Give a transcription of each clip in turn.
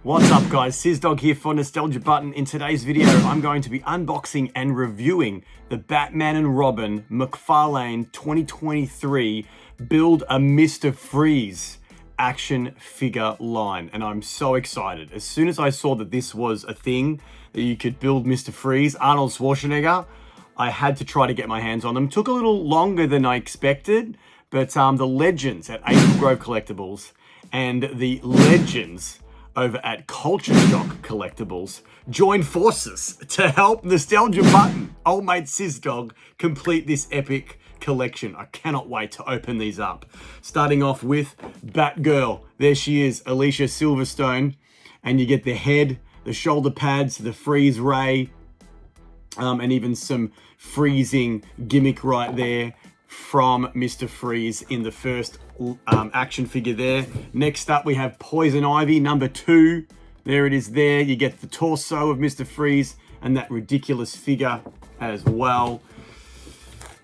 What's up guys, SizDog here for Nostalgia Button. In today's video, I'm going to be unboxing and reviewing the Batman and Robin McFarlane 2023 Build a Mr. Freeze action figure line. And I'm so excited. As soon as I saw that this was a thing, that you could build Mr. Freeze, Arnold Schwarzenegger, I had to try to get my hands on them. Took a little longer than I expected, but the legends at April Grove Collectibles and the legends over at Culture Shock Collectibles joined forces to help Nostalgia Button, old mate SizDog, complete this epic collection. I cannot wait to open these up. Starting off with Batgirl. There she is, Alicia Silverstone. And you get the head, the shoulder pads, the freeze ray, and even some freezing gimmick right there from Mr. Freeze in the first action figure there. Next up, we have Poison Ivy, number 2. There it is there. You get the torso of Mr. Freeze and that ridiculous figure as well.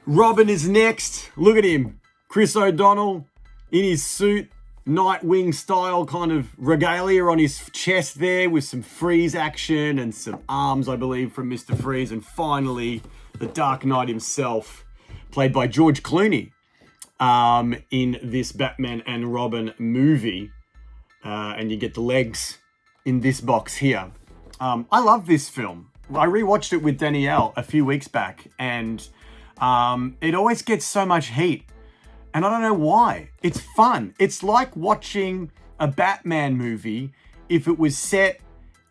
Robin is next. Look at him. Chris O'Donnell in his suit. Nightwing style kind of regalia on his chest there with some freeze action and some arms, I believe, from Mr. Freeze. And finally, the Dark Knight himself, played by George Clooney in this Batman and Robin movie. And you get the legs in this box here. I love this film. I rewatched it with Danielle a few weeks back, and it always gets so much heat. And I don't know why. It's fun. It's like watching a Batman movie if it was set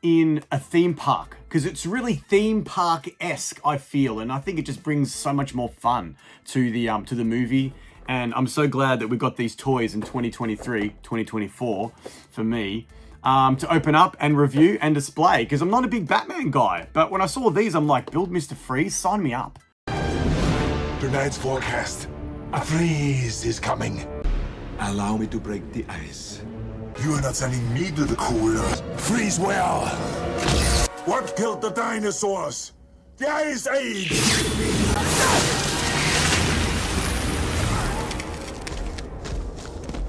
in a theme park, because it's really theme park-esque, I feel, and I think it just brings so much more fun to the movie. And I'm so glad that we got these toys in 2023, 2024 for me to open up and review and display, because I'm not a big Batman guy, but when I saw these, I'm like, build Mr. Freeze, sign me up. Tonight's forecast. A freeze is coming. Allow me to break the ice. You are not sending me to the cooler. Freeze well. What killed the dinosaurs? The Ice Age!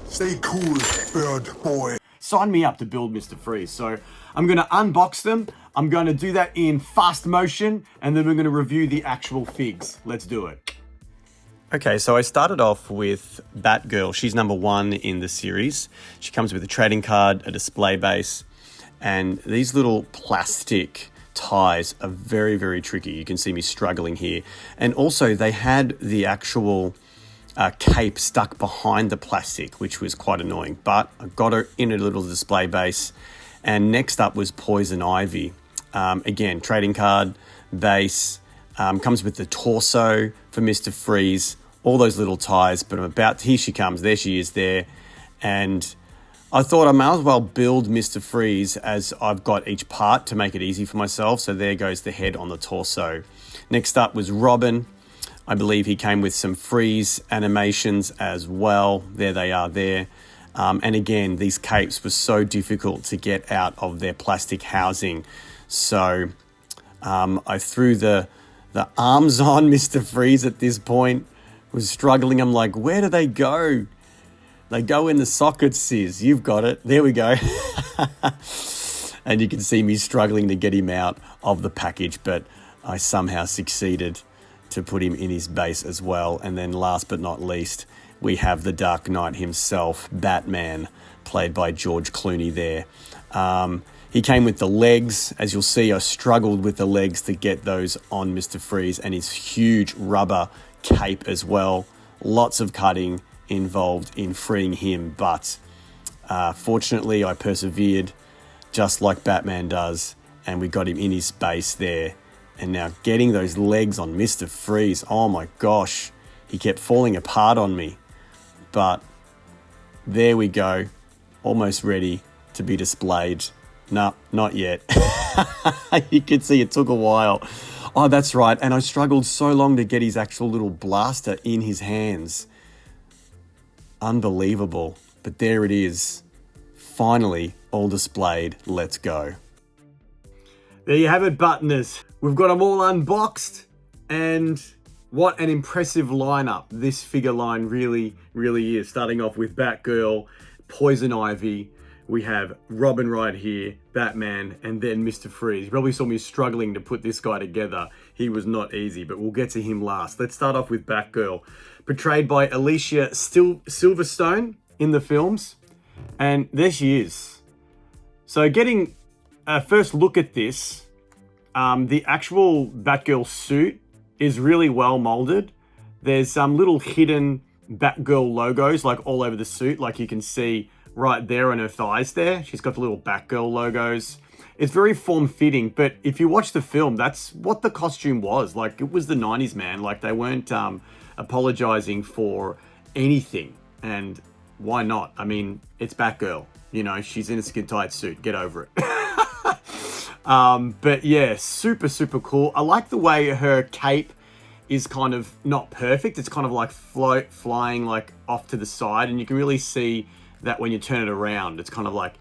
Stay cool, bird boy. Sign me up to build Mr. Freeze. So I'm going to unbox them. I'm going to do that in fast motion, and then we're going to review the actual figs. Let's do it. Okay, so I started off with Batgirl. She's number 1 in the series. She comes with a trading card, a display base, and these little plastic ties are very, very tricky. You can see me struggling here. And also they had the actual cape stuck behind the plastic, which was quite annoying, but I got her in a little display base. And next up was Poison Ivy. Again, trading card, base, comes with the torso for Mr. Freeze, all those little ties, but here she comes, there she is there. And I thought I might as well build Mr. Freeze as I've got each part to make it easy for myself. So there goes the head on the torso. Next up was Robin. I believe he came with some freeze animations as well. There they are there. And again, these capes were so difficult to get out of their plastic housing. So I threw the arms on Mr. Freeze at this point. Was struggling. I'm like, where do they go? They go in the sockets, Sis. You've got it. There we go. And you can see me struggling to get him out of the package, but I somehow succeeded to put him in his base as well. And then last but not least, we have the Dark Knight himself, Batman, played by George Clooney there. He came with the legs. As you'll see, I struggled with the legs to get those on Mr. Freeze, and his huge rubber cape as well. Lots of cutting involved in freeing him, but fortunately I persevered just like Batman does, and we got him in his base there. And now getting those legs on Mr. Freeze, oh my gosh, he kept falling apart on me. But there we go, almost ready to be displayed. No, not yet. You can see it took a while. Oh, that's right. And I struggled so long to get his actual little blaster in his hands. Unbelievable. But there it is. Finally, all displayed. Let's go. There you have it, Buttoners. We've got them all unboxed. And what an impressive lineup this figure line really, really is. Starting off with Batgirl, Poison Ivy, we have Robin right here, Batman, and then Mr. Freeze. You probably saw me struggling to put this guy together. He was not easy, but we'll get to him last. Let's start off with Batgirl, portrayed by Alicia Silverstone in the films. And there she is. So getting a first look at this, the actual Batgirl suit is really well molded. There's some little hidden Batgirl logos like all over the suit, like you can see right there on her thighs there. She's got the little Batgirl logos. It's very form-fitting, but if you watch the film, that's what the costume was. Like, it was the 90s, man. Like, they weren't apologizing for anything. And why not? I mean, it's Batgirl. You know, she's in a skin-tight suit. Get over it. But yeah, super, super cool. I like the way her cape is kind of not perfect. It's kind of like flying like off to the side, and you can really see that when you turn it around, it's kind of like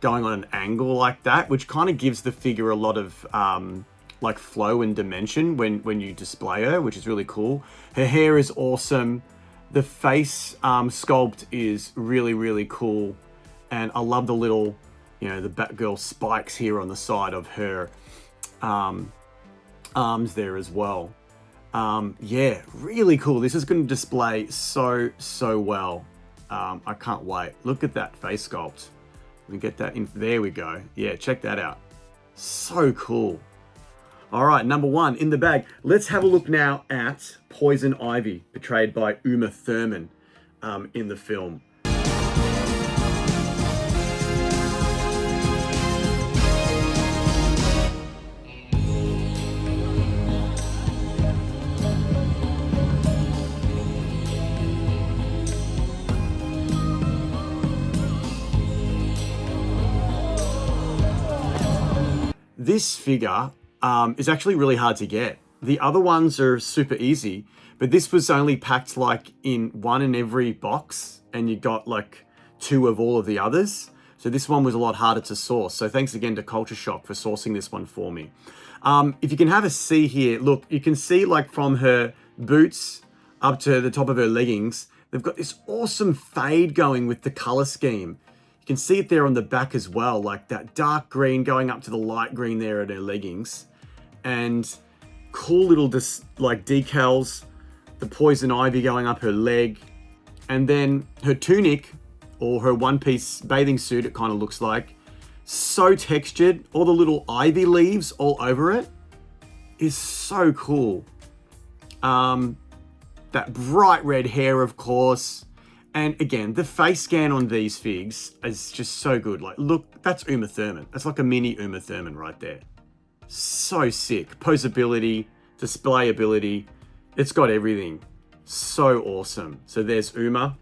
going on an angle like that, which kind of gives the figure a lot of like flow and dimension when you display her, which is really cool. Her hair is awesome. The face sculpt is really, really cool. And I love the little, you know, the Batgirl spikes here on the side of her arms there as well. Yeah, really cool. This is going to display so well. I can't wait. Look at that face sculpt. We get that in. There we go. Yeah, check that out. So cool. All right, number one in the bag. Let's have a look now at Poison Ivy, portrayed by Uma Thurman in the film. This figure is actually really hard to get. The other ones are super easy, but this was only packed like in one in every box, and you got like 2 of all of the others. So this one was a lot harder to source. So thanks again to Culture Shock for sourcing this one for me. If you can have a see here, look, you can see like from her boots up to the top of her leggings, they've got this awesome fade going with the color scheme. You can see it there on the back as well, like that dark green going up to the light green there at her leggings. And cool little like decals, the Poison Ivy going up her leg. And then her tunic, or her one-piece bathing suit, it kind of looks like. So textured, all the little ivy leaves all over it is so cool. That bright red hair, of course. And again, the face scan on these figs is just so good. Like, look, that's Uma Thurman. That's like a mini Uma Thurman right there. So sick. Posability, displayability. It's got everything. So awesome. So there's Uma.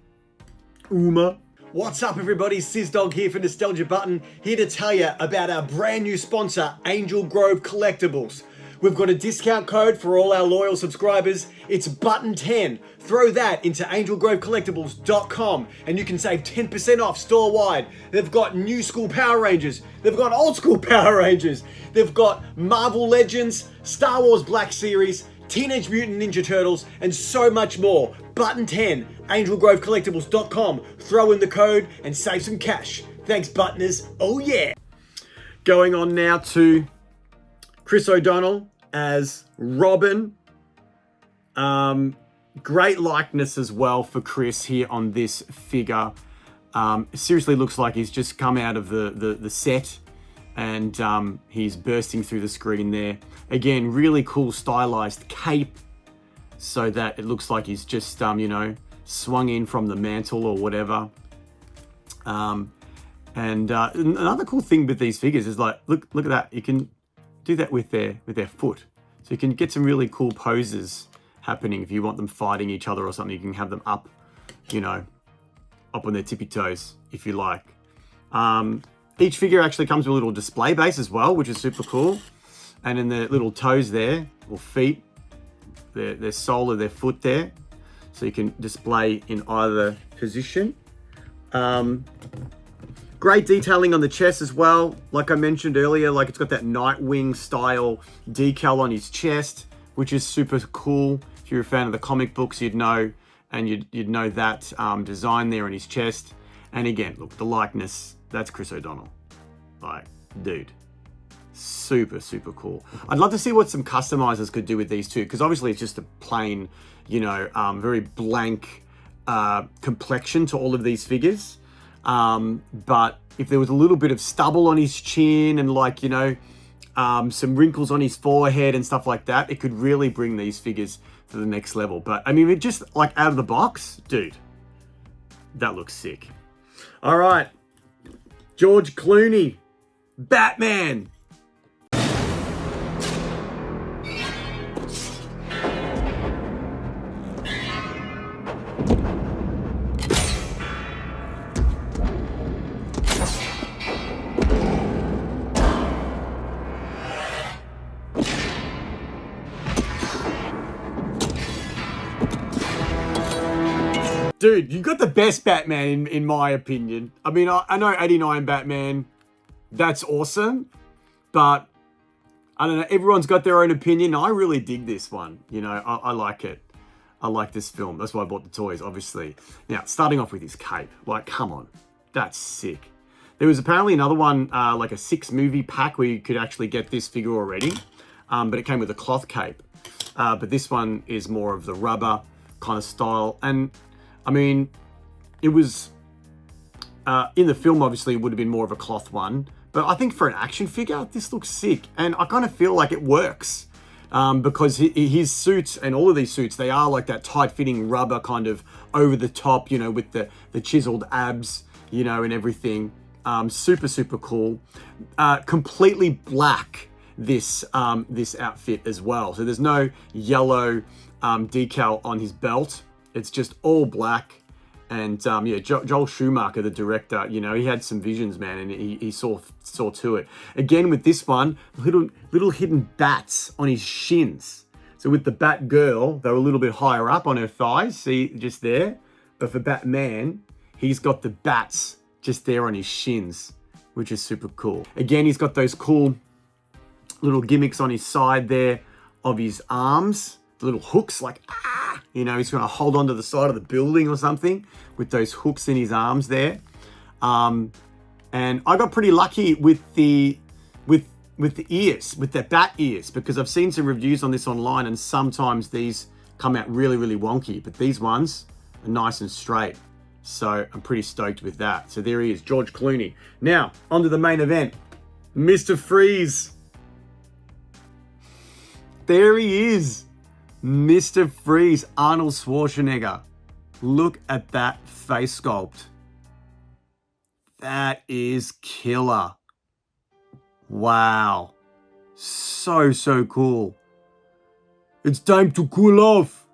What's up, everybody? SizDog here for Nostalgia Button, here to tell you about our brand new sponsor, Angel Grove Collectibles. We've got a discount code for all our loyal subscribers. It's Button10. Throw that into angelgrovecollectibles.com and you can save 10% off store-wide. They've got new school Power Rangers. They've got old school Power Rangers. They've got Marvel Legends, Star Wars Black Series, Teenage Mutant Ninja Turtles, and so much more. Button10, angelgrovecollectibles.com. Throw in the code and save some cash. Thanks, Buttoners. Oh yeah. Going on now to Chris O'Donnell as Robin. Great likeness as well for Chris here on this figure. Seriously looks like he's just come out of the set, and he's bursting through the screen there. Again, really cool stylized cape so that it looks like he's just, you know, swung in from the mantle or whatever. Another cool thing with these figures is like, look at that. You can do that with their foot. So you can get some really cool poses happening if you want them fighting each other or something. You can have them up, you know, up on their tippy toes if you like. Each figure actually comes with a little display base as well, which is super cool. And in the little toes there, or feet, their sole of their foot there. So you can display in either position. Great detailing on the chest as well. Like I mentioned earlier, like it's got that Nightwing style decal on his chest, which is super cool. If you're a fan of the comic books, you'd know, and you'd know that design there on his chest. And again, look, the likeness That's Chris O'Donnell. Like, dude, super, super cool. I'd love to see what some customizers could do with these too, because obviously it's just a plain, very blank complexion to all of these figures. But if there was a little bit of stubble on his chin and some wrinkles on his forehead and stuff like that, it could really bring these figures to the next level. But I mean, it just like out of the box, dude, that looks sick. All right, George Clooney, Batman. Dude, you got the best Batman in my opinion. I mean, I know 89 Batman, that's awesome, but I don't know, everyone's got their own opinion. I really dig this one. I like it. I like this film. That's why I bought the toys, obviously. Now, starting off with his cape. Like, come on. That's sick. There was apparently another one, like a 6-movie pack where you could actually get this figure already, but it came with a cloth cape. But this one is more of the rubber kind of style. And I mean, it was, in the film, obviously, it would have been more of a cloth one. But I think for an action figure, this looks sick. And I kind of feel like it works. Because his suits and all of these suits, they are like that tight-fitting rubber kind of over the top, with the chiseled abs, and everything. Super, super cool. Completely black, this outfit as well. So there's no yellow decal on his belt. It's just all black. And Joel Schumacher, the director, he had some visions, man, and he saw to it. Again, with this one, little hidden bats on his shins. So with the Batgirl, they were a little bit higher up on her thighs, see, just there. But for Batman, he's got the bats just there on his shins, which is super cool. Again, he's got those cool little gimmicks on his side there of his arms. Little hooks, like, he's going to hold on to the side of the building or something with those hooks in his arms there. And I got pretty lucky with the ears, with the bat ears, because I've seen some reviews on this online, and sometimes these come out really, really wonky, but these ones are nice and straight. So I'm pretty stoked with that. So there he is, George Clooney. Now, on to the main event, Mr. Freeze. There he is. Mr. Freeze, Arnold Schwarzenegger. Look at that face sculpt. That is killer. Wow. So, so cool. It's time to cool off.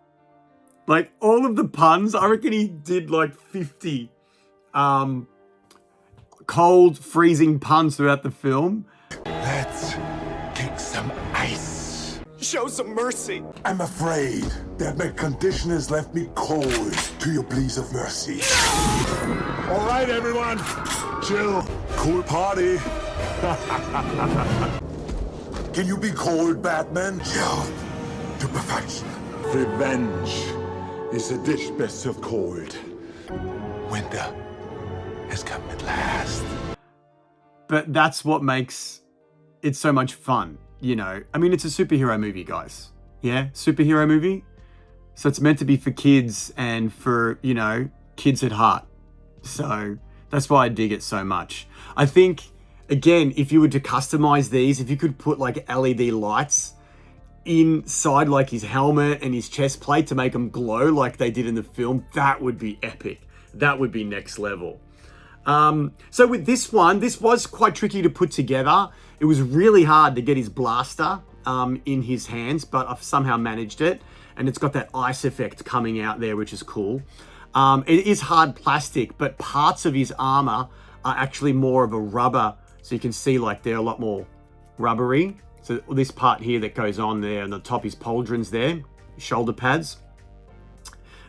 Like, all of the puns, I reckon he did like 50 cold, freezing puns throughout the film. Let's kick some ice. Show some mercy. I'm afraid that my condition has left me cold to your pleas of mercy. All right, everyone. Chill. Cool party. Can you be cold, Batman? Chilled to perfection. Revenge is a dish best served cold. Winter has come at last. But that's what makes it so much fun. I mean, it's a superhero movie, guys. Yeah, superhero movie. So it's meant to be for kids and for, kids at heart. So that's why I dig it so much. I think, again, if you were to customize these, if you could put like LED lights inside like his helmet and his chest plate to make them glow like they did in the film, that would be epic. That would be next level. So with this one, this was quite tricky to put together. It was really hard to get his blaster in his hands, but I've somehow managed it. And it's got that ice effect coming out there, which is cool. It is hard plastic, but parts of his armor are actually more of a rubber. So you can see like they're a lot more rubbery. So this part here that goes on there and the top, his pauldrons there, shoulder pads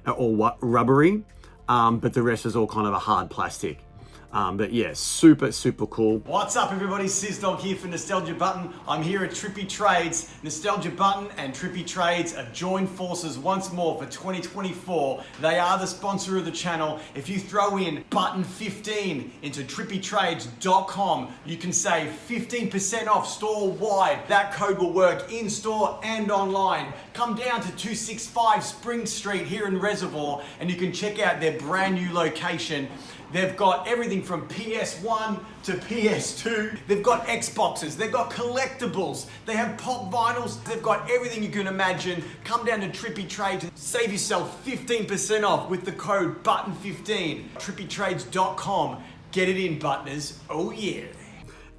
are all rubbery. But the rest is all kind of a hard plastic. But yeah, super, super cool. What's up, everybody? Sizdog here for Nostalgia Button. I'm here at Trippy Trades. Nostalgia Button and Trippy Trades have joined forces once more for 2024. They are the sponsor of the channel. If you throw in button 15 into trippytrades.com, you can save 15% off store-wide. That code will work in-store and online. Come down to 265 Spring Street here in Reservoir, and you can check out their brand new location. They've got everything from PS1 to PS2. They've got Xboxes, they've got collectibles, they have pop vinyls, they've got everything you can imagine. Come down to Trippy Trades and save yourself 15% off with the code BUTTON15. Trippytrades.com. Get it in, buttoners. Oh yeah.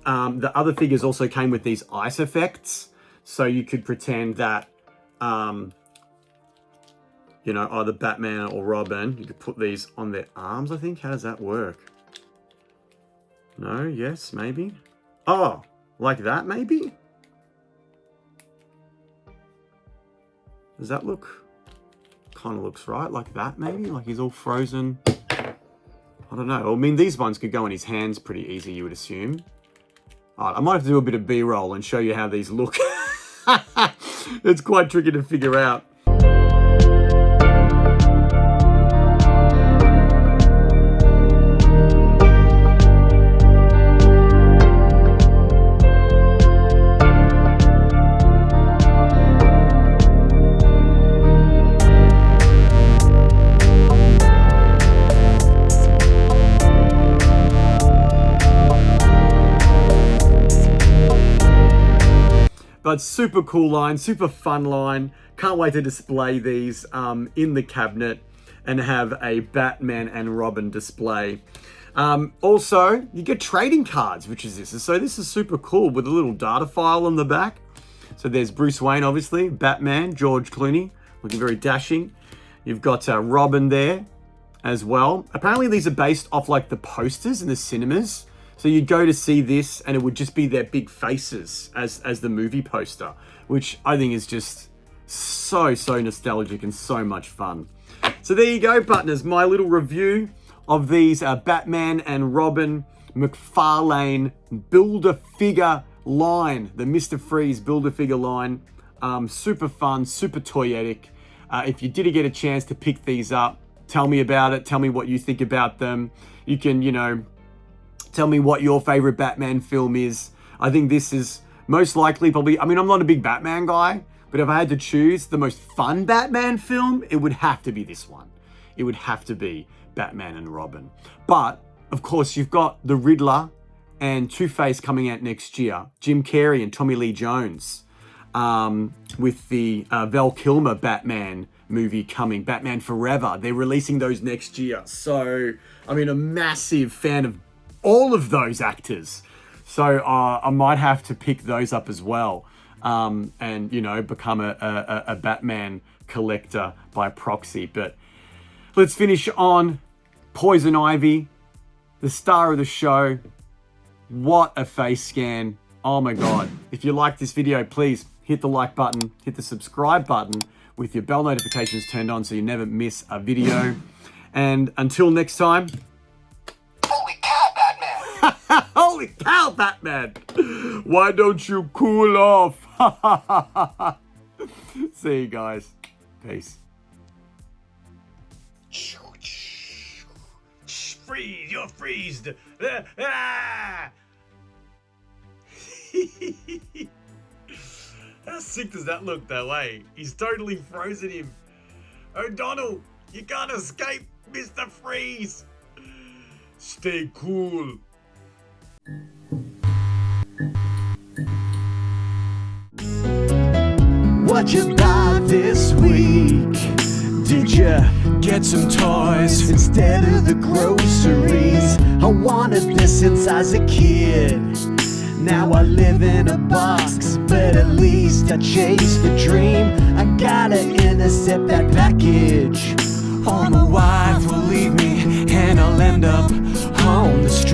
The other figures also came with these ice effects. So you could pretend that you know, either Batman or Robin. You could put these on their arms, I think. How does that work? No, yes, maybe. Oh, like that, maybe? Does that look? Kind of looks right, like that, maybe? Like he's all frozen. I don't know. I mean, these ones could go in his hands pretty easy, you would assume. All right, I might have to do a bit of B-roll and show you how these look. It's quite tricky to figure out. But super cool line, super fun line. Can't wait to display these in the cabinet and have a Batman and Robin display. Also, you get trading cards, which is this. So this is super cool with a little data file on the back. So there's Bruce Wayne, obviously, Batman, George Clooney, looking very dashing. You've got Robin there as well. Apparently these are based off like the posters in the cinemas. So you'd go to see this and it would just be their big faces as the movie poster, which I think is just so nostalgic and so much fun. So there you go, buttoners, my little review of these Batman and Robin McFarlane Build-A-Figure line, the Mr. Freeze Build-A-Figure line. Super fun, super toyetic. If you did get a chance to pick these up, tell me about it. Tell me what you think about them. You can, you know, tell me what your favorite Batman film is. I think this is most likely probably, I mean, I'm not a big Batman guy, but if I had to choose the most fun Batman film, it would have to be this one. It would have to be Batman and Robin. But, of course, you've got the Riddler and Two-Face coming out next year. Jim Carrey and Tommy Lee Jones with the Val Kilmer Batman movie coming, Batman Forever. They're releasing those next year. So, I mean, a massive fan of all of those actors. So I might have to pick those up as well. And, you know, become a Batman collector by proxy. But let's finish on Poison Ivy, the star of the show. What a face scan. Oh my God. If you like this video, please hit the like button, hit the subscribe button with your bell notifications turned on so you never miss a video. And until next time, holy cow, Batman! Why don't you cool off? See you guys. Peace. Freeze! You're freezed! How sick does that look though, eh? He's totally frozen him. O'Donnell, you can't escape Mr. Freeze! Stay cool. What you buy this week? Did you get some toys instead of the groceries? I wanted this since I was a kid. Now I live in a box, but at least I chased the dream. I gotta intercept that package, or my wife will leave me and I'll end up on the street.